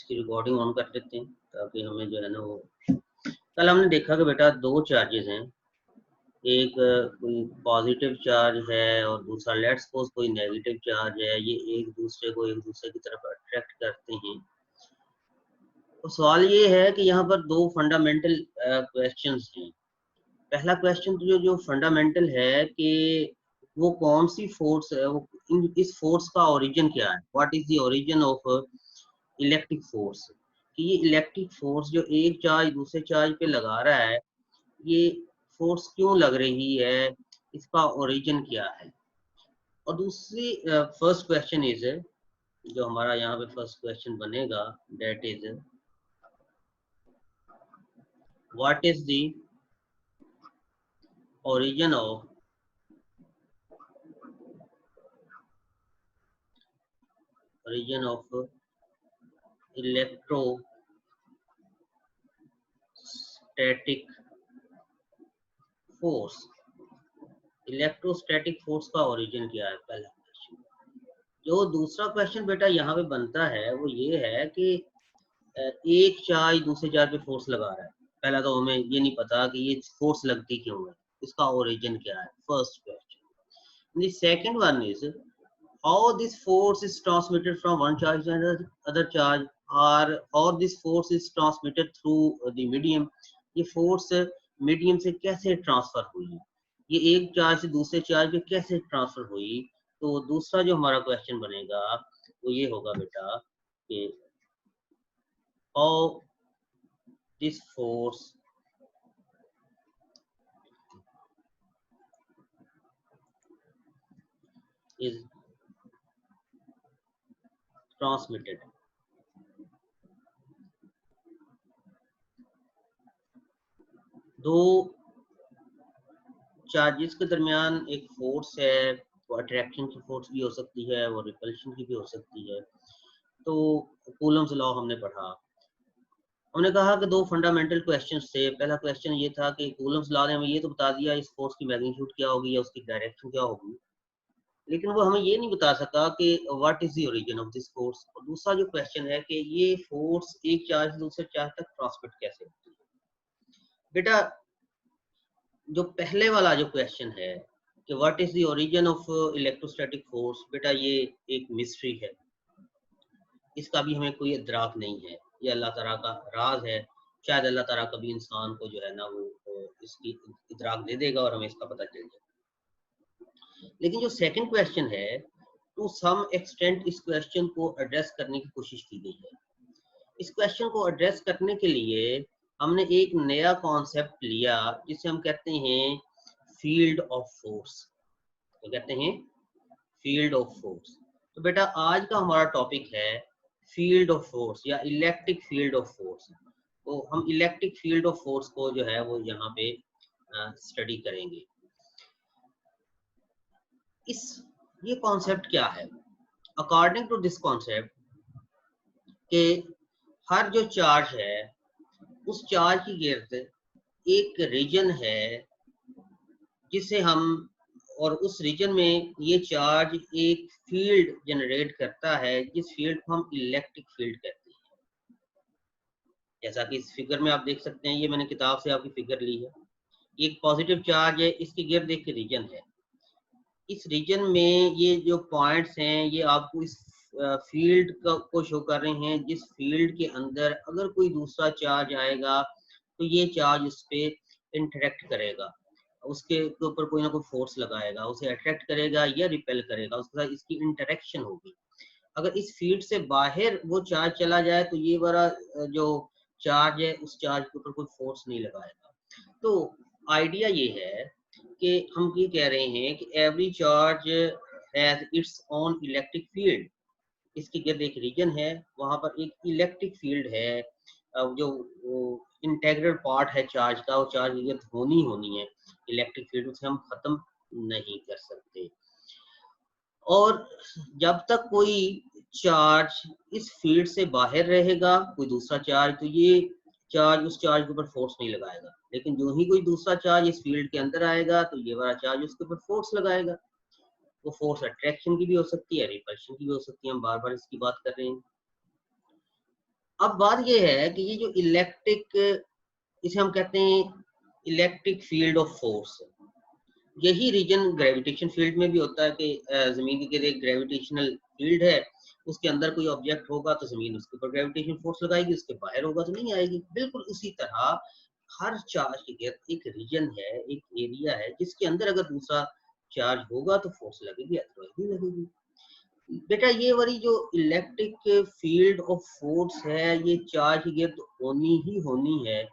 इसकी recording on कर देते हैं ताकि हमें जो है ना वो, कल हमने देखा कि बेटा दो चार्जेस हैं, एक कोई पॉजिटिव चार्ज है और दूसरा लेट्स सपोज कोई नेगेटिव चार्ज है। ये एक दूसरे की तरफ अट्रैक्ट करते हैं। तो सवाल ये है कि यहाँ पर दो फंडामेंटल क्वेश्चंस हैं। पहला क्वेश्चन तो जो फंडामेंटल है कि वो कौन सी फोर्स है, वो इस फोर्स का ओरिजिन क्या है, what is the origin of electric force. कि ये इलेक्ट्रिक फोर्स जो एक चार्ज दूसरे चार्ज पे लगा रहा है, ये फोर्स क्यों लग रही है, इसका ओरिजिन क्या है। और दूसरी फर्स्ट क्वेश्चन इज, जो हमारा यहाँ पे फर्स्ट क्वेश्चन बनेगा, that is what is the origin of electrostatic force। Electrostatic force का ओरिजिन क्या है, पहला क्वेश्चन। जो दूसरा क्वेश्चन बेटा यहाँ पे बनता है वो ये है कि एक चार्ज दूसरे चार्ज पे फोर्स लगा रहा है। पहला तो हमें ये नहीं पता कि ये फोर्स लगती क्यों है, इसका ओरिजिन क्या है, first question. The second one is how this force is transmitted from one charge to other charge, or how this force is transmitted through the medium। ये फोर्स मीडियम से कैसे ट्रांसफर हुई, ये एक चार्ज से दूसरे चार्ज पे कैसे ट्रांसफर हुई। तो दूसरा जो हमारा क्वेश्चन बनेगा वो ये होगा बेटा कि how this force is transmitted। दो चार्जेस के दरमियान एक फोर्स है, वो अट्रैक्शन की फोर्स भी हो सकती है, वो रिपल्शन की भी हो सकती है। तो कूलम्स लॉ हमने पढ़ा, हमने कहा कि दो फंडामेंटल क्वेश्चंस थे। पहला क्वेश्चन ये था कि कूलम्स लॉ ने हमें ये तो बता दिया इस फोर्स की मैग्नीट्यूड क्या होगी या उसकी डायरेक्शन क्या होगी, लेकिन वो हमें ये नहीं बता सका कि what is the origin of this force. और दूसरा जो क्वेश्चन है कि ये फोर्स एक चार्ज से दूसरे चार्ज तक ट्रांसमिट कैसे होती है। बेटा जो पहले वाला जो क्वेश्चन है कि what is the origin of electrostatic force, बेटा ये एक मिस्ट्री है, इसका भी हमें कोई इदराक नहीं है, ये अल्लाह ताला का राज है। शायद अल्लाह ताला कभी इंसान को जो है ना वो इसकी इदराक दे देगा और हमें इसका पता चल जाएगा। लेकिन जो सेकंड क्वेश्चन है, टू सम एक्सटेंट इस क्वेश्चन को एड्रेस करने की कोशिश की गई है। इस क्वेश्चन को एड्रेस करने के लिए हमने एक नया कॉन्सेप्ट लिया जिसे हम कहते हैं फील्ड ऑफ फोर्स। तो कहते हैं फील्ड ऑफ फोर्स। तो बेटा आज का हमारा टॉपिक है फील्ड ऑफ फोर्स या इलेक्ट्रिक फील्ड ऑफ फोर्स। तो हम इलेक्ट्रिक फील्ड ऑफ फोर्स को जो है वो यहाँ पे स्टडी करेंगे। ये कॉन्सेप्ट क्या है, अकॉर्डिंग टू दिस कॉन्सेप्ट के हर जो चार्ज है उस चार्ज की गिर्द एक रीजन है जिसे हम, और उस रीजन में ये चार्ज एक फील्ड जनरेट करता है जिस फील्ड को हम इलेक्ट्रिक फील्ड कहते हैं। जैसा कि इस फिगर में आप देख सकते हैं, ये मैंने किताब से आपकी फिगर ली है। एक पॉजिटिव चार्ज है, इसके गिर्द एक रीजन है। इस रीजन में ये जो पॉइंट्स हैं ये आपको इस फील्ड को शो कर रहे हैं, जिस फील्ड के अंदर अगर कोई दूसरा चार्ज आएगा तो ये चार्ज उस पर इंटरेक्ट करेगा, उसके ऊपर कोई ना कोई फोर्स लगाएगा, उसे अट्रैक्ट करेगा या रिपेल करेगा, उसके साथ इसकी इंटरेक्शन होगी। अगर इस फील्ड से बाहर वो चार्ज चला जाए तो ये वाला जो चार्ज है उस चार्ज के ऊपर कोई फोर्स नहीं लगाएगा। तो आइडिया ये है कि हम ये कह रहे हैं कि every charge has its own electric field. इसकी गिर्द एक रीजन है, वहां पर एक इलेक्ट्रिक फील्ड है, जो इंटेग्रल पार्ट है चार्ज का, वो चार्ज की गिर्द होनी है इलेक्ट्रिक फील्ड, उसे हम खत्म नहीं कर सकते। और जब तक कोई चार्ज इस फील्ड से बाहर रहेगा, कोई दूसरा चार्ज, तो ये चार्ज उस चार्ज के ऊपर फोर्स नहीं लगाएगा। लेकिन जो ही कोई दूसरा चार्ज इस फील्ड के अंदर आएगा तो ये वाला चार्ज उसके ऊपर फोर्स लगाएगा। वो फोर्स अट्रैक्शन की भी हो सकती है, रिपल्शन की भी हो सकती है, हम बार बार इसकी बात कर रहे हैं। अब बात ये है कि ये जो इलेक्ट्रिक, इसे हम कहते हैं इलेक्ट्रिक फील्ड ऑफ फोर्स, यही रीजन ग्रेविटेशन फील्ड में भी होता है कि जमीन के गिर्द एक ग्रेविटेशनल फील्ड है, उसके अंदर कोई ऑब्जेक्ट होगा तो जमीन उसके ऊपर ग्रेविटेशन फोर्स लगाएगी, उसके बाहर होगा तो नहीं आएगी। बिल्कुल उसी तरह हर चार्ज के गिर्द एक रीजन है, एक एरिया है, जिसके अंदर अगर दूसरा चार्ज होगा तो फोर्स लगेगी, अदरवाइज नहीं लगेगी। बेटा ये वाली जो इलेक्ट्रिक फील्ड ऑफ फोर्स है, ये चार्ज के गिर्द होनी ही होनी है,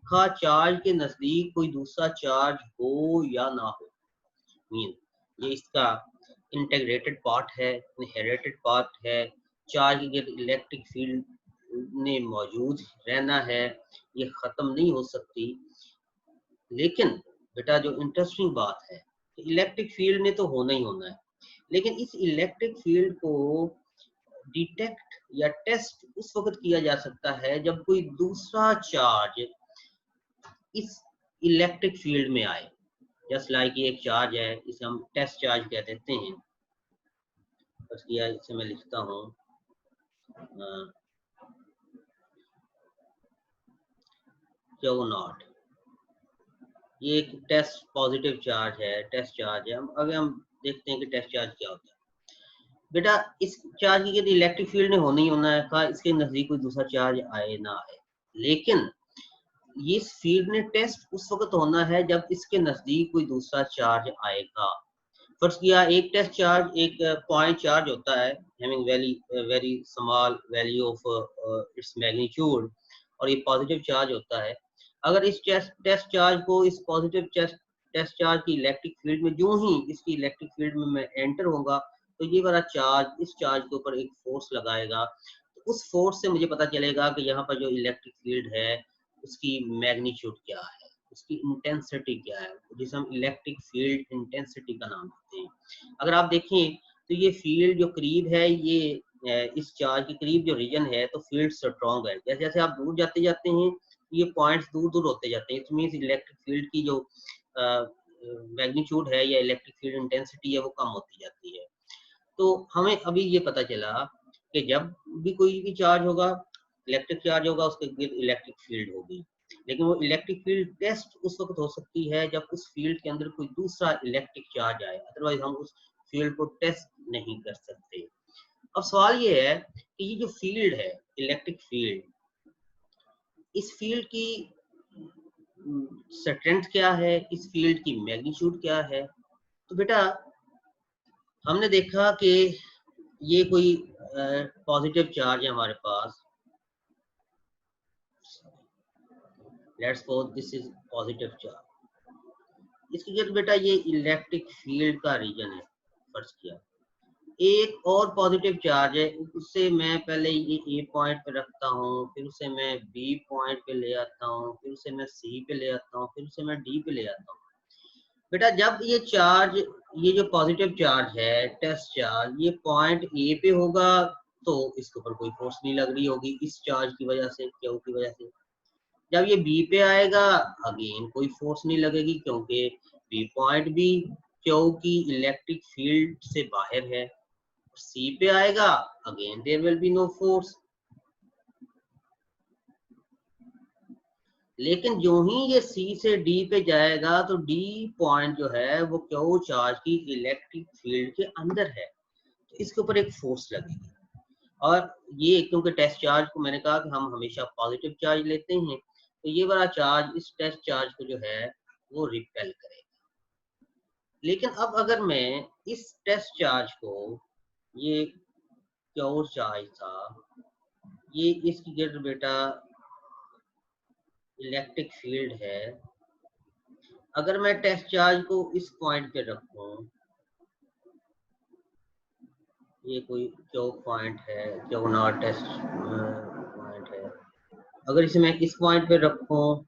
खा चार्ज के नजदीक कोई दूसरा चार्ज हो या ना हो। ये इसका इंटीग्रेटेड पार्ट है, इनहेरिटेड पार्ट है। चार्ज के गिर्द इलेक्ट्रिक फील्ड ने मौजूद रहना है, ये खत्म नहीं हो सकती। लेकिन बेटा जो इंटरेस्टिंग बात है, इलेक्ट्रिक फील्ड ने तो होना ही होना है, लेकिन इस इलेक्ट्रिक फील्ड को डिटेक्ट या टेस्ट उस वक्त किया जा सकता है जब कोई दूसरा चार्ज इस इलेक्ट्रिक फील्ड में आए। जस्ट लाइक ये एक चार्ज है, इसे हम टेस्ट चार्ज कह देते हैं। बस किया इसे मैं लिखता हूँ क्यू नॉट, ये एक टेस्ट पॉजिटिव चार्ज है, टेस्ट चार्ज है। अगर हम देखते हैं कि टेस्ट चार्ज क्या होता है। बेटा इस चार्ज की इलेक्ट्रिक फील्ड ने होना ही होना है, कहा इसके नजदीक कोई दूसरा चार्ज आए ना आए। लेकिन ये फील्ड ने टेस्ट उस वक्त होना है जब इसके नजदीक कोई दूसरा चार्ज आएगा। फर्स्ट किया एक टेस्ट चार्ज, एक पॉइंट चार्ज होता है, having very small value of its magnitude, और ये पॉजिटिव चार्ज होता है। अगर इस टेस्ट चार्ज को, इस पॉजिटिव टेस्ट चार्ज की इलेक्ट्रिक फील्ड में जो ही इसकी इलेक्ट्रिक फील्ड में मैं एंटर होगा, तो ये वाला चार्ज इस चार्ज के ऊपर एक फोर्स लगाएगा। तो उस फोर्स से मुझे पता चलेगा कि यहाँ पर जो इलेक्ट्रिक फील्ड है उसकी मैग्नीट्यूड क्या है, उसकी इंटेंसिटी क्या है, जिसे हम इलेक्ट्रिक फील्ड इंटेंसिटी का नाम देते हैं। अगर आप देखें तो ये फील्ड जो करीब है, ये इस चार्ज के करीब जो रीजन है, तो फील्ड स्ट्रॉन्ग है। जैसे जैसे आप दूर जाते जाते हैं, ये पॉइंट्स दूर दूर होते जाते हैं। इट मींस इलेक्ट्रिक फील्ड की जो मैग्नीट्यूड है या इलेक्ट्रिक फील्ड इंटेंसिटी है, वो कम होती जाती है। तो हमें अभी ये पता चला कि जब भी कोई भी चार्ज होगा, इलेक्ट्रिक चार्ज होगा, उसके गिर्द इलेक्ट्रिक फील्ड होगी। लेकिन वो इलेक्ट्रिक फील्ड टेस्ट उस वक्त हो सकती है जब उस फील्ड के अंदर कोई दूसरा इलेक्ट्रिक चार्ज आए, अदरवाइज हम उस फील्ड को टेस्ट नहीं कर सकते। अब सवाल ये है कि ये जो फील्ड है, इलेक्ट्रिक फील्ड, इस फील्ड की स्ट्रेंथ क्या है, इस फील्ड की मैग्नीट्यूड क्या है। तो बेटा हमने देखा कि ये कोई पॉजिटिव चार्ज है हमारे पास, let's suppose this is positive charge. इसके जरिए बेटा ये इलेक्ट्रिक फील्ड का रीजन है। फर्ज किया एक और पॉजिटिव चार्ज है, उससे मैं पहले ये ए पॉइंट पे रखता हूँ, फिर उसे मैं बी पॉइंट पे ले आता हूँ, फिर उसे मैं सी पे ले आता हूँ, फिर उसे मैं डी पे ले आता हूँ। बेटा जब ये चार्ज, ये जो पॉजिटिव चार्ज है टेस्ट चार्ज, ये पॉइंट ए पे होगा तो इसके ऊपर कोई फोर्स नहीं लग रही होगी इस चार्ज की वजह से, क्यू की वजह से। जब ये बी पे आएगा, अगेन कोई फोर्स नहीं लगेगी, क्योंकि बी पॉइंट भी क्यू की इलेक्ट्रिक फील्ड से बाहर है। सी पे आएगा, again there will be no force. लेकिन जो ही ये सी से डी पे जाएगा, तो डी पॉइंट जो है वो क्यू चार्ज की इलेक्ट्रिक फील्ड के अंदर है, तो इसके ऊपर एक फोर्स लगेगी। और ये क्योंकि टेस्ट चार्ज को मैंने कहा कि हम हमेशा पॉजिटिव चार्ज लेते हैं, तो ये वाला चार्ज इस टेस्ट चार्ज को जो है वो रिपेल करेगा। लेकिन अब अगर मैं इस टेस्ट चार्ज को, ये क्यू चार्ज था, ये इसकी गिर्द बेटा इलेक्ट्रिक फील्ड है, अगर मैं टेस्ट चार्ज को इस पॉइंट पे रखूं, ये कोई क्यू पॉइंट है, क्यू नॉट टेस्ट पॉइंट है, अगर इसे मैं इस पॉइंट पे रखूं,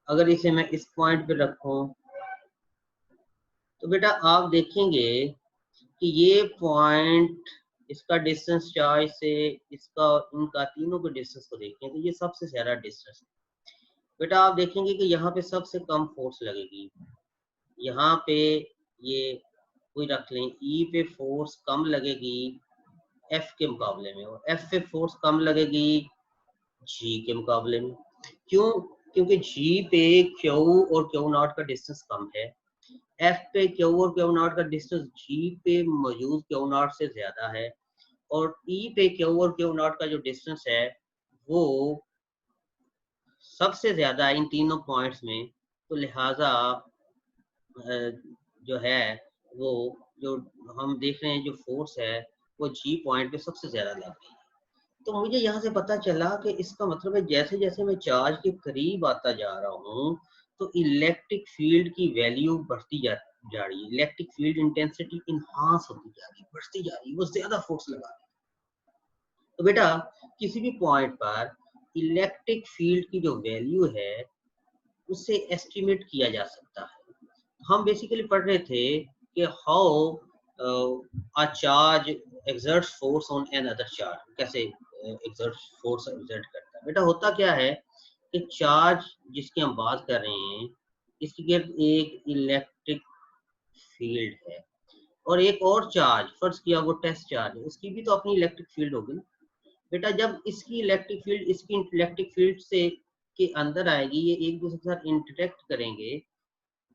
अगर इसे मैं इस पॉइंट पे रखूं, तो बेटा आप देखेंगे कि ये पॉइंट, इसका डिस्टेंस चार्ज से, इसका, इनका तीनों के डिस्टेंस को देखें तो ये सबसे ज्यादा डिस्टेंस है। बेटा आप देखेंगे कि यहाँ पे सबसे कम फोर्स लगेगी, यहाँ पे ये कोई रख लें, ई पे फोर्स कम लगेगी, F के मुकाबले में, और F पे फोर्स कम लगेगी G के मुकाबले में। क्यों? क्योंकि G पे Q और Q नॉट का डिस्टेंस कम है, F पे Q और Q नॉट का डिस्टेंस G पे मौजूद Q नॉट से ज्यादा है, और E पे Q और Q नॉट का जो डिस्टेंस है वो सबसे ज्यादा इन तीनों पॉइंट्स में। तो लिहाजा जो है वो जो हम देख रहे हैं जो फोर्स है वो G पॉइंट पे सबसे ज्यादा लग रही है। तो मुझे यहाँ से पता चला कि इसका मतलब है जैसे जैसे मैं चार्ज के करीब आता जा रहा हूँ तो इलेक्ट्रिक फील्ड की वैल्यू बढ़ती जा रही है, इलेक्ट्रिक फील्ड इंटेंसिटी इनहांस होती जा रही है, बढ़ती जा रही है, वो ज्यादा फोर्स लगा रही है। तो बेटा किसी भी पॉइंट पर इलेक्ट्रिक फील्ड की जो वैल्यू है उससे एस्टिमेट किया जा सकता है। हम बेसिकली पढ़ रहे थे कि how a charge exerts force on another charge, कैसे exerts force exert करता है। बेटा होता क्या है कि चार्ज जिसकी हम बात कर रहे हैं इसके गिर्द एक इलेक्ट्रिक फील्ड है, और एक और चार्ज फर्ज किया वो टेस्ट चार्ज है, उसकी भी तो अपनी इलेक्ट्रिक फील्ड होगी ना। बेटा जब इसकी इलेक्ट्रिक फील्ड इसकी इलेक्ट्रिक फील्ड से के अंदर आएगी, ये एक दूसरे के साथ इंटरेक्ट करेंगे,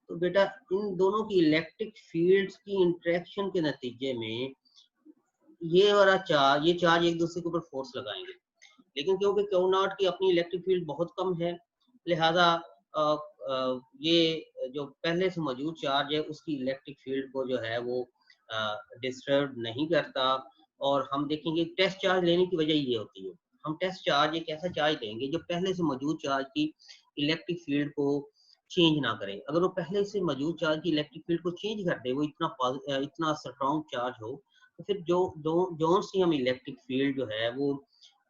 तो बेटा इन दोनों की इलेक्ट्रिक फील्ड्स की इंटरेक्शन के नतीजे में ये चार्ज एक दूसरे के ऊपर फोर्स लगाएंगे। लेकिन क्योंकि क्यू नॉट की अपनी इलेक्ट्रिक फील्ड बहुत कम है, लिहाजा ये जो पहले से मौजूद चार्ज है उसकी इलेक्ट्रिक फील्ड को जो है वो डिस्टर्ब नहीं करता। और हम देखेंगे टेस्ट चार्ज लेने की वजह ये होती है, हम टेस्ट चार्ज एक ऐसा चार्ज लेंगे जो पहले से मौजूद चार्ज की इलेक्ट्रिक फील्ड को चेंज ना करे। अगर वो पहले से मौजूद चार्ज की इलेक्ट्रिक फील्ड को चेंज कर दे, वो इतना स्ट्रॉन्ग चार्ज हो, तो फिर जो सी हम इलेक्ट्रिक फील्ड जो है वो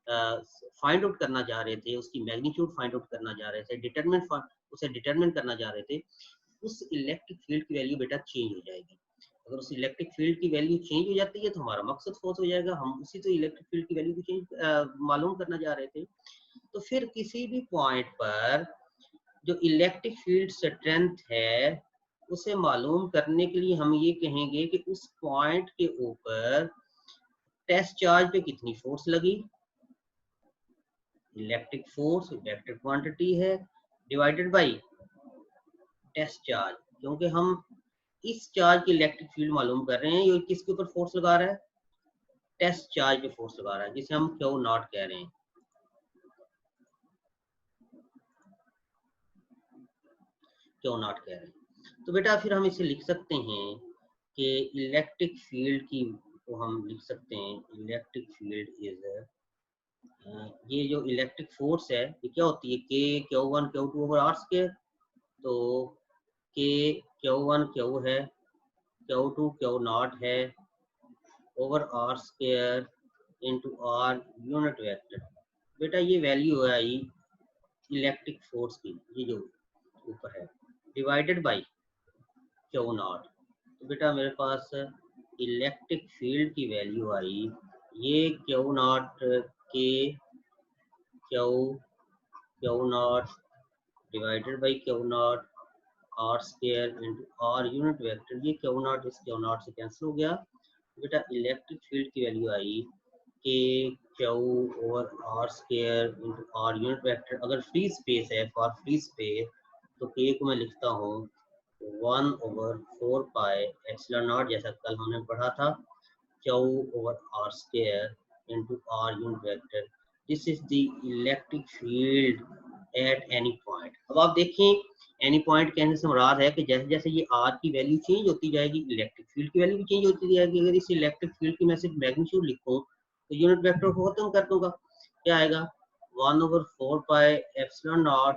फाइंड आउट करना चाह रहे थे, उसकी मैग्नीट्यूड फाइंड आउट करना चाह रहे थे, उसे डिटरमिन करना चाह रहे थे, उस इलेक्ट्रिक फील्ड की वैल्यू बेटा चेंज हो जाएगी। अगर उस इलेक्ट्रिक फील्ड की वैल्यू चेंज हो जाती है तो हमारा मकसद फोर्स हो जाएगा, हम उसी तो इलेक्ट्रिक फील्ड की वैल्यू को चेंज मालूम करना चाह रहे थे। तो फिर किसी भी पॉइंट पर जो इलेक्ट्रिक फील्ड स्ट्रेंथ है उसे मालूम करने के लिए हम ये कहेंगे कि उस पॉइंट के ऊपर टेस्ट चार्ज पे कितनी फोर्स लगी, इलेक्ट्रिक फोर्स इलेक्ट्रिक क्वांटिटी है डिवाइडेड बाय टेस्ट चार्ज। क्योंकि हम इस चार्ज की इलेक्ट्रिक फील्ड मालूम कर रहे हैं, ये किसके ऊपर फोर्स लगा रहा है, टेस्ट चार्ज पे फोर्स लगा रहा है, जिसे हम क्यू नॉट कह रहे हैं, क्यू नॉट कह रहे हैं। तो बेटा फिर हम इसे लिख सकते हैं कि इलेक्ट्रिक फील्ड की को हम लिख सकते हैं, इलेक्ट्रिक फील्ड इज ये जो इलेक्ट्रिक फोर्स है ये क्या होती है, k q one q two over r square. तो के क्यू वन क्यू है, क्यू टू क्यू नॉट है, over r square into r unit vector. बेटा ये वैल्यू है आई इलेक्ट्रिक फोर्स की, ये जो ऊपर है, डिवाइडेड बाई क्यू नॉट। तो बेटा मेरे पास इलेक्ट्रिक फील्ड की वैल्यू आई, ये q naught k q naught divided by q naught r square into r unit vector, ये क्यू नॉट इस क्यू नॉट से कैंसिल हो गया। बेटा इलेक्ट्रिक फील्ड की वैल्यू आई k q over r square into r unit vector. अगर free space है, फॉर फ्री स्पेस, तो के को मैं लिखता हूँ 1/4 पाई एप्सिलॉन नॉट, जैसा कल हमने पढ़ा था, q over r square into r unit vector. This is the electric field at any point. अब आप देखें एनी पॉइंट कहने से मुराद है कि जैसे जैसे ये आर की वैल्यू चेंज होती जाएगी इलेक्ट्रिक फील्ड की वैल्यू भी चेंज होती जाएगी। अगर इस इलेक्ट्रिक फील्ड की मैं सिर्फ मैग्नीट्यूड लिखूं तो यूनिट वेक्टर को खत्म कर दूंगा, क्या आएगा 1/4 pi epsilon naught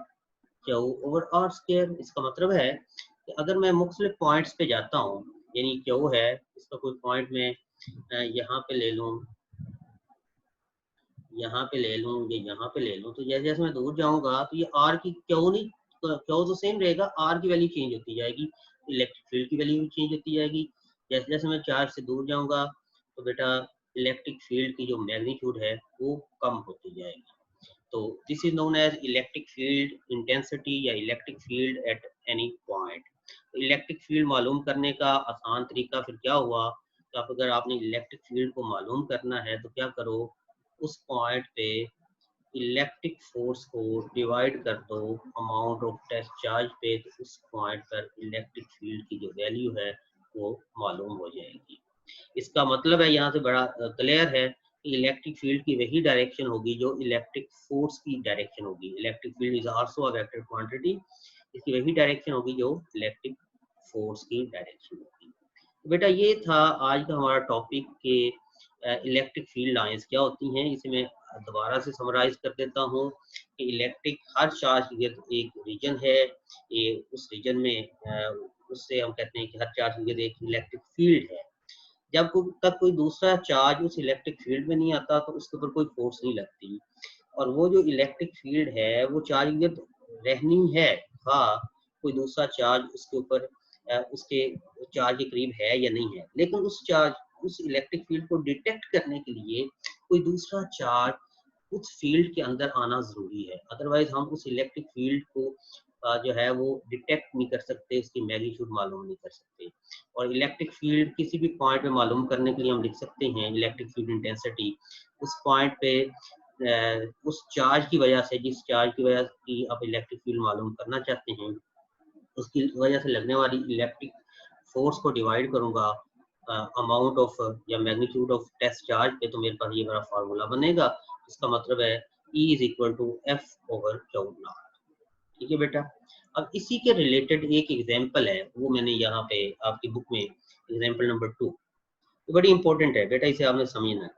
q over r square. इसका मतलब है कि अगर मैं मुख्तलिफ पॉइंट्स पे जाता हूँ, यानी क्यू है, इसका कोई पॉइंट में यहाँ पे ले लूँ, यहाँ पे ले लूँ, ये यहाँ पे ले लूँ, तो जैसे जैसे मैं दूर जाऊंगा तो ये आर की क्यू नहीं, क्यू तो सेम रहेगा, आर की वैल्यू चेंज होती जाएगी, इलेक्ट्रिक फील्ड की वैल्यू भी चेंज होती जाएगी। जैसे जैसे मैं चार्ज से दूर जाऊंगा तो बेटा इलेक्ट्रिक फील्ड की जो मैग्नीट्यूड है वो कम होती जाएगी। तो this is known as electric field intensity या electric field at any point. Electric field मालूम करने का आसान तरीका फिर क्या हुआ आप अगर आपने इलेक्ट्रिक फील्ड को मालूम करना है तो क्या करो, उस पॉइंट पे इलेक्ट्रिक फोर्स को डिवाइड कर दो अमाउंट ऑफ टेस्ट चार्ज पे, तो उस पॉइंट पर इलेक्ट्रिक फील्ड की जो वैल्यू है वो मालूम हो जाएगी। इसका मतलब है यहाँ से बड़ा क्लियर है कि इलेक्ट्रिक फील्ड की वही डायरेक्शन होगी जो इलेक्ट्रिक फोर्स की डायरेक्शन होगी। Electric field is also a vector quantity, इसकी वही डायरेक्शन होगी जो इलेक्ट्रिक फोर्स की डायरेक्शन होगी। तो बेटा ये था आज का हमारा टॉपिक के इलेक्ट्रिक फील्ड लाइंस क्या होती हैं। इसे मैं दोबारा से समराइज कर देता हूँ कि इलेक्ट्रिक हर चार्ज की एक रीजन है, ये उस रीजन में उससे हम कहते हैं कि हर चार्ज की एक इलेक्ट्रिक फील्ड है। जब तक कोई दूसरा चार्ज उस इलेक्ट्रिक फील्ड में नहीं आता तो उसके ऊपर कोई फोर्स नहीं लगती, और वो जो इलेक्ट्रिक फील्ड है वो चार्ज रहनी है, हाँ कोई दूसरा चार्ज उसके ऊपर उसके चार्ज के करीब है या नहीं है, लेकिन उस इलेक्ट्रिक फील्ड को डिटेक्ट करने के लिए कोई दूसरा चार्ज उस फील्ड के अंदर आना जरूरी है, अदरवाइज हम उस इलेक्ट्रिक फील्ड को जो है वो डिटेक्ट नहीं कर सकते, उसकी मैग्नीट्यूड मालूम नहीं कर सकते। और इलेक्ट्रिक फील्ड किसी भी पॉइंट पे मालूम करने के लिए हम लिख सकते हैं इलेक्ट्रिक फील्ड इंटेंसिटी उस पॉइंट पे उस चार्ज की वजह से, जिस चार्ज की वजह की आप इलेक्ट्रिक फील्ड मालूम करना चाहते हैं, उसकी वजह से लगने वाली इलेक्ट्रिक फोर्स को डिवाइड करूंगा अमाउंट ऑफ या मैग्नीट्यूड ऑफ टेस्ट चार्ज पे, तो मेरे पास ये बड़ा फार्मूला बनेगा। इसका मतलब है E is equal to F/Q0। ठीक है बेटा। अब इसी के रिलेटेड एक एग्जांपल है, वो मैंने यहाँ पे आपकी बुक में एग्जांपल नंबर 2, तो बड़ी इंपॉर्टेंट है बेटा, इसे आपने समझना है।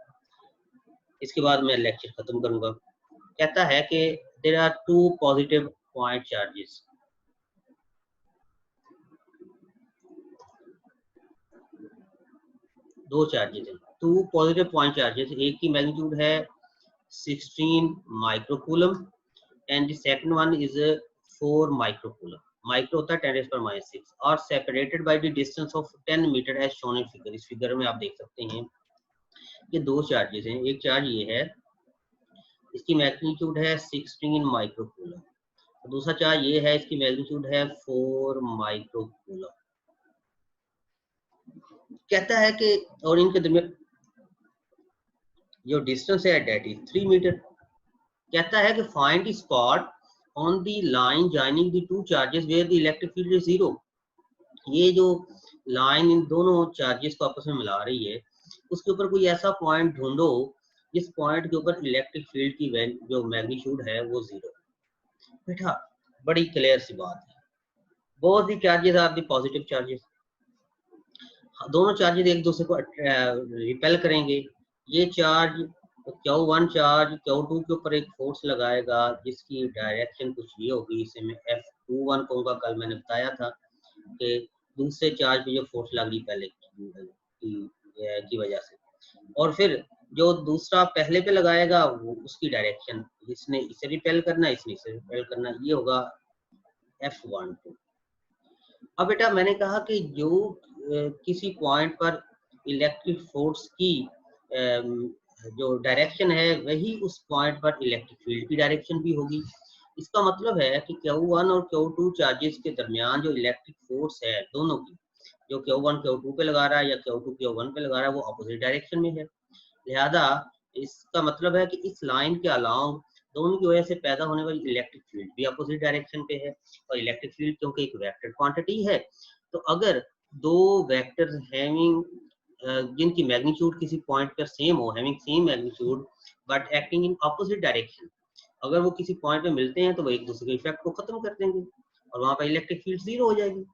इसके बाद मैं लेक्चर खत्म करूंगा। कहता है कि there are 2 positive point charges, दो चार्जेस हैं, 2 पॉजिटिव पॉइंट चार्जेस, एक की मैग्नीट्यूड है 16 microcoulomb and the second one is 4 microcoulomb. Micro होता है 10⁻⁶, और separated by the distance of 10 metre as shown in figure. इस फिगर में आप देख सकते हैं कि दो चार्जेस हैं, एक चार्ज ये है, इसकी मैग्नीट्यूड है 16 माइक्रोकूलम, और दूसरा चार्ज ये है, इसकी मैग्नीट्यूड है 4 माइक्रोकूलम। कहता है कि और इनके दरमियान जो डिस्टेंस है डेट इज 3 मीटर। कहता है कि find the spot on the line joining the two charges where the electric field is 0। ये जो लाइन इन दोनों चार्जेस को आपस में मिला रही है, उसके ऊपर कोई ऐसा पॉइंट ढूंढो जिस पॉइंट के ऊपर इलेक्ट्रिक फील्ड की जो मैग्नीट्यूड है वो 0। बेटा बड़ी क्लियर सी बात है, both the charges are the positive charges, दोनों चार्जेस एक दूसरे को रिपेल करेंगे। ये चार्ज Q1 चार्ज Q2 के ऊपर एक फोर्स लगाएगा जिसकी डायरेक्शन कुछ ये होगी, इसे मैं F21 कहूँगा। कल मैंने बताया था कि दूसरे चार्ज पे जो फोर्स लगी पहले की वजह से, और फिर जो दूसरा पहले पे लगाएगा वो उसकी डायरेक्शन, इसने इसे रिपेल करना, इसने इसे रिपेल करना, ये होगा F12। अब बेटा मैंने कहा कि जो किसी पॉइंट पर इलेक्ट्रिक फोर्स की जो डायरेक्शन है वही उस पॉइंट पर इलेक्ट्रिक फील्ड की डायरेक्शन भी होगी। इसका मतलब है कि Q1 और Q2 चार्जेस के दरमियान जो इलेक्ट्रिक फोर्स है दोनों की, जो Q1 Q2 पे लगा रहा है या Q2 Q1 पे लगा रहा है, वो अपोजिट डायरेक्शन में है। लिहाजा इसका मतलब है कि इस लाइन के अलावा दोनों की वजह से पैदा होने वाली इलेक्ट्रिक फील्ड भी अपोजिट डायरेक्शन पे है। और इलेक्ट्रिक फील्ड क्योंकि एक वेक्टर क्वांटिटी है, तो अगर दो वेक्टर्स हैविंग जिनकी मैग्नीट्यूड किसी पॉइंट पर सेम हो, having same magnitude but acting in opposite direction, अगर वो किसी पॉइंट पे मिलते हैं तो वो एक दूसरे के इफेक्ट को खत्म कर देंगे और वहां पर इलेक्ट्रिक फील्ड 0 हो जाएगी।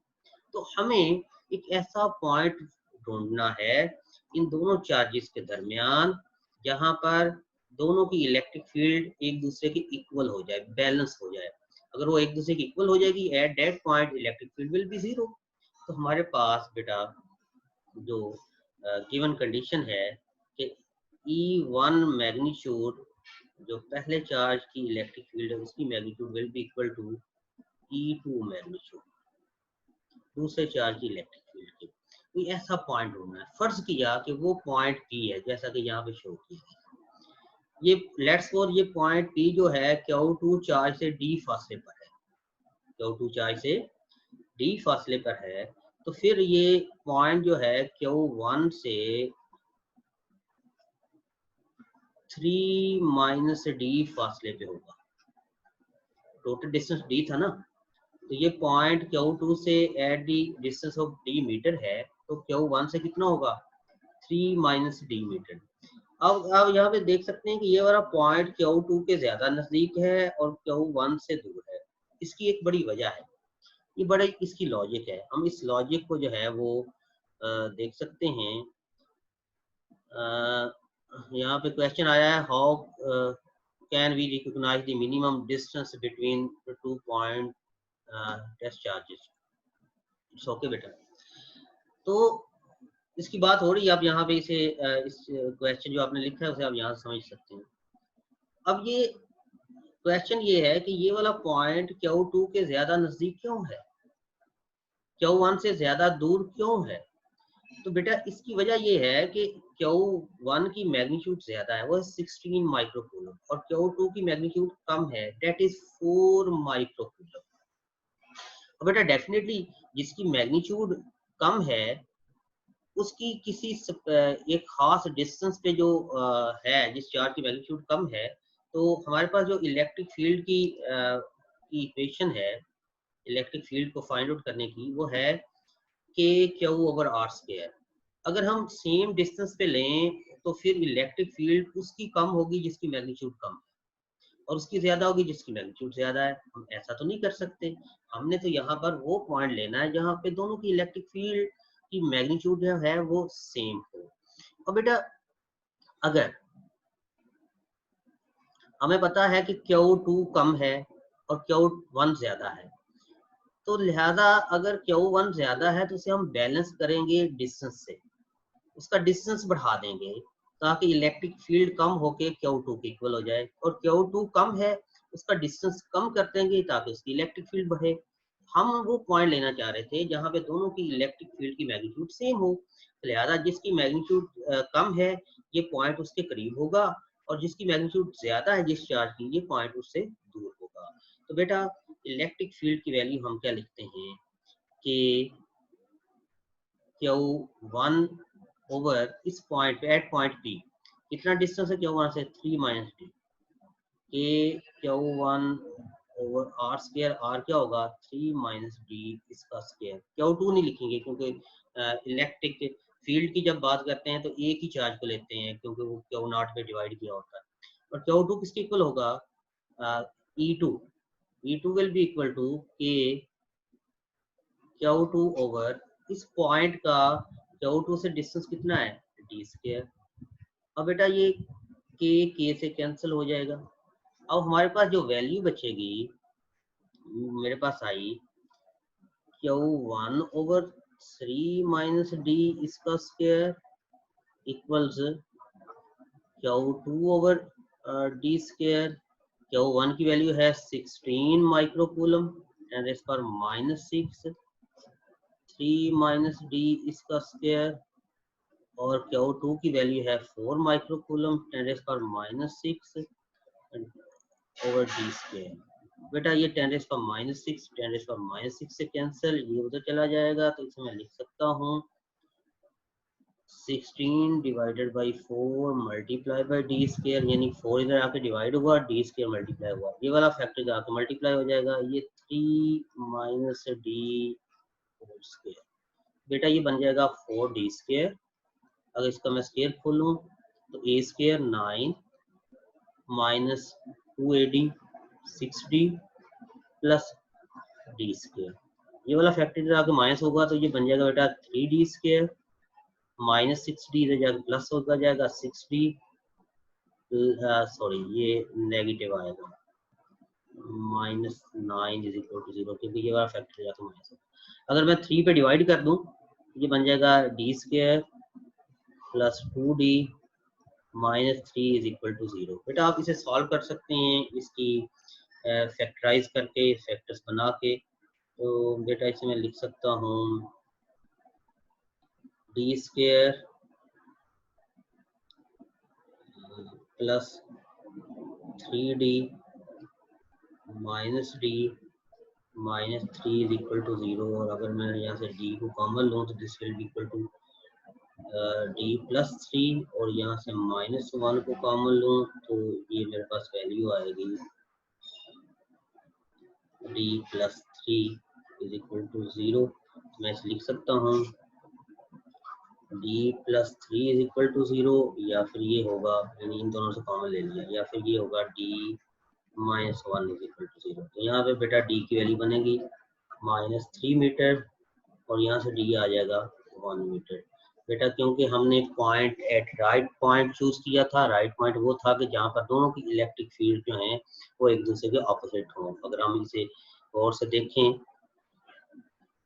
तो हमें एक ऐसा पॉइंट ढूंढना है इन दोनों चार्जेस के दरमियान जहां पर दोनों की इलेक्ट्रिक फील्ड एक दूसरे के इक्वल हो जाए, बैलेंस हो जाए। अगर वो एक दूसरे की इक्वल हो जाएगी, at that point electric field will be 0। तो हमारे पास बेटा जो गिवन कंडीशन है कि E1 मैग्नीट्यूड, जो पहले चार्ज की इलेक्ट्रिक फील्ड है उसकी magnitude will be equal to E2 magnitude, दूसरे चार्ज की इलेक्ट्रिक फील्ड की। कोई ऐसा पॉइंट ढूंढना है, फर्ज किया कि वो पॉइंट P है जैसा कि यहाँ पे शो किया है। ये लेट्स फॉर ये पॉइंट P जो है Q2 चार्ज से D फासले पर है, Q2 चार्ज से D फासले पर है, तो फिर ये पॉइंट जो है Q1 से 3 माइनस डी फासले पे होगा। टोटल डिस्टेंस डी था ना, तो ये पॉइंट Q2 से at the distance of d metre है, तो Q1 से कितना होगा 3 माइनस डी मीटर। अब यहाँ पे देख सकते हैं कि ये वाला पॉइंट Q2 के ज्यादा नजदीक है और Q1 से दूर है। इसकी एक बड़ी वजह है, ये बड़ा इसकी लॉजिक है। हम इस लॉजिक को जो है वो देख सकते हैं। यहाँ पे क्वेश्चन आया है, how can we recognise the minimum distance between the 2 point test charges. Okay बेटा, तो इसकी बात हो रही है। आप यहाँ पे इसे इस क्वेश्चन जो आपने लिखा है उसे आप यहाँ समझ सकते हैं। अब ये क्वेश्चन ये है कि ये वाला पॉइंट Q2 के ज्यादा नजदीक क्यों है, Q1 से ज्यादा दूर क्यों है। तो बेटा इसकी वजह ये है कि Q1 की मैग्नीट्यूड ज्यादा है, वो है 16 माइक्रोकूलम, और Q2 की मैग्नीट्यूड कम है, डेट इज 4 माइक्रोकूलम। बेटा डेफिनेटली जिसकी मैग्नीट्यूड कम है उसकी किसी एक खास डिस्टेंस पे जो है, जिस चार्ज की मैग्नीट्यूड कम है, तो हमारे पास जो इलेक्ट्रिक फील्ड की इक्वेशन है इलेक्ट्रिक फील्ड को फाइंड आउट करने की, वो है K/Q/R²। अगर हम सेम डिस्टेंस पे लें तो फिर इलेक्ट्रिक फील्ड उसकी कम होगी जिसकी मैग्नीट्यूड कम है, और उसकी ज्यादा होगी जिसकी मैग्नीट्यूड ज्यादा है। हम ऐसा तो नहीं कर सकते, हमने तो यहाँ पर वो पॉइंट लेना है जहाँ पे दोनों की इलेक्ट्रिक फील्ड की मैग्नीट्यूड जो है वो सेम हो। और बेटा अगर हमें पता है कि Q2 कम है और Q1 ज्यादा है, तो लिहाजा अगर Q1 ज्यादा है तो उसे हम बैलेंस करेंगे डिस्टेंस से, उसका डिस्टेंस बढ़ा देंगे ताकि इलेक्ट्रिक फील्ड कम होके Q2 के इक्वल हो जाए, और Q2 कम है उसका डिस्टेंस कम कर देंगे ताकि उसकी इलेक्ट्रिक फील्ड बढ़े। हम वो पॉइंट लेना चाह रहे थे जहां पे दोनों की इलेक्ट्रिक फील्ड की मैग्नीट्यूड सेम हो, लिहाजा जिसकी मैग्नीट्यूड कम है ये पॉइंट उसके करीब होगा, और जिसकी मैग्नीट्यूड ज्यादा है जिस चार्ज की, ये पॉइंट उससे दूर होगा। तो बेटा इलेक्ट्रिक फील्ड की वैल्यू हम क्या लिखते हैं कि Q1 ओवर इस पॉइंट पे एट पॉइंट P कितना डिस्टेंस है Q1 से 3 minus D, Q1 over R²। R क्या होगा 3 माइनस डी इसका स्क्वायर। Q2 नहीं लिखेंगे क्योंकि इलेक्ट्रिक फील्ड की जब बात करते हैं तो एक ही चार्ज को लेते हैं क्योंकि वो Q0 में डिवाइड किया होता है। और Q2 किसके इक्वल होगा E2। E2 will be equal to Q2 over इस पॉइंट का Q2 से डिस्टेंस कितना है D²। अब बेटा ये K से कैंसिल हो जाएगा। अब हमारे पास जो वैल्यू बचेगी मेरे पास आई Q1 ओवर 3 माइनस डी इसका square equals Q2 over D square. Q1 की वैल्यू है 16 माइक्रोकूलम एंड इस पर -6, 3 माइनस डी इसका स्क्वायर, और Q2 की वैल्यू है 4 माइक्रोकूलम 10⁻⁻6 ओवर डी स्क्वायर। बेटा ये 10⁻⁻6 10⁻⁻6 से कैंसिल, ये उधर चला जाएगा, तो इसे मैं लिख सकता हूँ 16 divided by 4 multiply by D square, यानी 4 इधर आके डिवाइड हुआ, डी स्क्वायर मल्टीप्लाई हुआ, ये वाला फैक्टर इधर आके मल्टीप्लाई हो जाएगा, ये 3 माइनस डी होल स्क्वायर। बेटा ये बन जाएगा 4d स्क्वायर। अगर इसका मैं स्क्वायर खोलूं तो a square 9 minus 2ad 6d plus d square. ये वाला फैक्टर इधर आके माइनस होगा तो ये बन जाएगा बेटा 3d स्क्वायर माइनस 6d इधर जाकर प्लस होगा जाएगा 6d, सॉरी ये नेगेटिव आएगा -9 इज इक्वल टू 0, क्योंकि ये वाला फैक्टर जाकर माइनस होगा। अगर मैं 3 पे डिवाइड कर दूं ये बन जाएगा d square plus 2d minus 3 is equal to 0। बेटा आप इसे सॉल्व कर सकते हैं इसकी फैक्टराइज करके, फैक्टर्स बना के। तो बेटा इसे मैं लिख सकता हूँ d square plus 3d minus d -3 is equal to 0, और अगर मैं यहाँ से d को कॉमन लूँ तो this will be equal to d+3, और यहाँ से -1 को कॉमन लूँ तो ये मेरे पास वैल्यू आएगी d+3 इज इक्वल टू 0। मैं इसे लिख सकता हूँ d+3 इज इक्वल टू 0, या फिर ये होगा, यानी इन दोनों से कॉमन ले लिया, या फिर ये होगा d-1 इज इक्वल टू 0। तो यहाँ पे बेटा d की वैल्यू बनेगी -3 मीटर, और यहाँ से d आ जाएगा 1 मीटर। बेटा क्योंकि हमने point at right point choose किया था, राइट पॉइंट वो था कि जहाँ पर दोनों की इलेक्ट्रिक फील्ड जो है वो एक दूसरे के ऑपोजिट हों। अगर हम इसे गौर से देखें,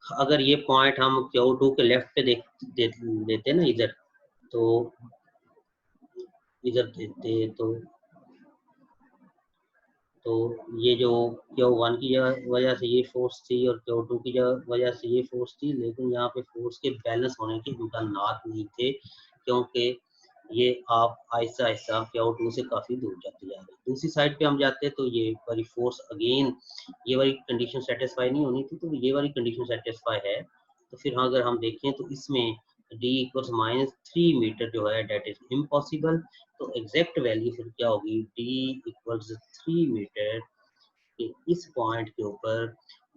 अगर ये पॉइंट हम Q2 के लेफ्ट पे देते ना इधर, तो इधर देते तो ये जो Q1 की वजह से ये फोर्स थी और Q2 की वजह से ये फोर्स थी, लेकिन यहाँ पे फोर्स के बैलेंस होने के इम्कानात नहीं थे, क्योंकि ये आप आहिस्ता आहिस्ता Q2 से काफ़ी दूर जाते जा रहे हैं। दूसरी साइड पे हम जाते तो ये वाली फोर्स अगेन, ये वाली कंडीशन सेटिस्फाई नहीं होनी थी, तो ये वाली कंडीशन सेटिस्फाई है। तो फिर अगर हम देखें तो इसमें d इक्वल्स -3 मीटर जो है डेट इज इम्पॉसिबल। तो एग्जैक्ट वैल्यू फिर क्या होगी, d इक्वल्स 3 मीटर के इस पॉइंट के ऊपर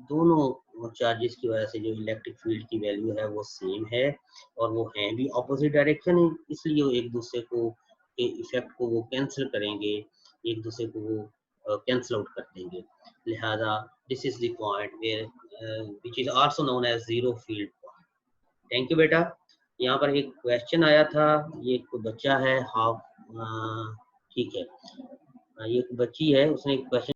दोनों चार्जेस की वजह से जो इलेक्ट्रिक फील्ड की वैल्यू है वो सेम है, और वो हैं भी ऑपोजिट डायरेक्शन है, इसलिए वो एक दूसरे को के इफेक्ट को वो कैंसिल करेंगे, एक दूसरे को वो कैंसिल आउट कर देंगे। लिहाजा this is the point where which is also known as zero field point. Thank you बेटा। यहाँ पर एक क्वेश्चन आया था, ये एक बच्चा है हाफ, ठीक है, ये एक बच्ची है, उसने एक क्वेश्चन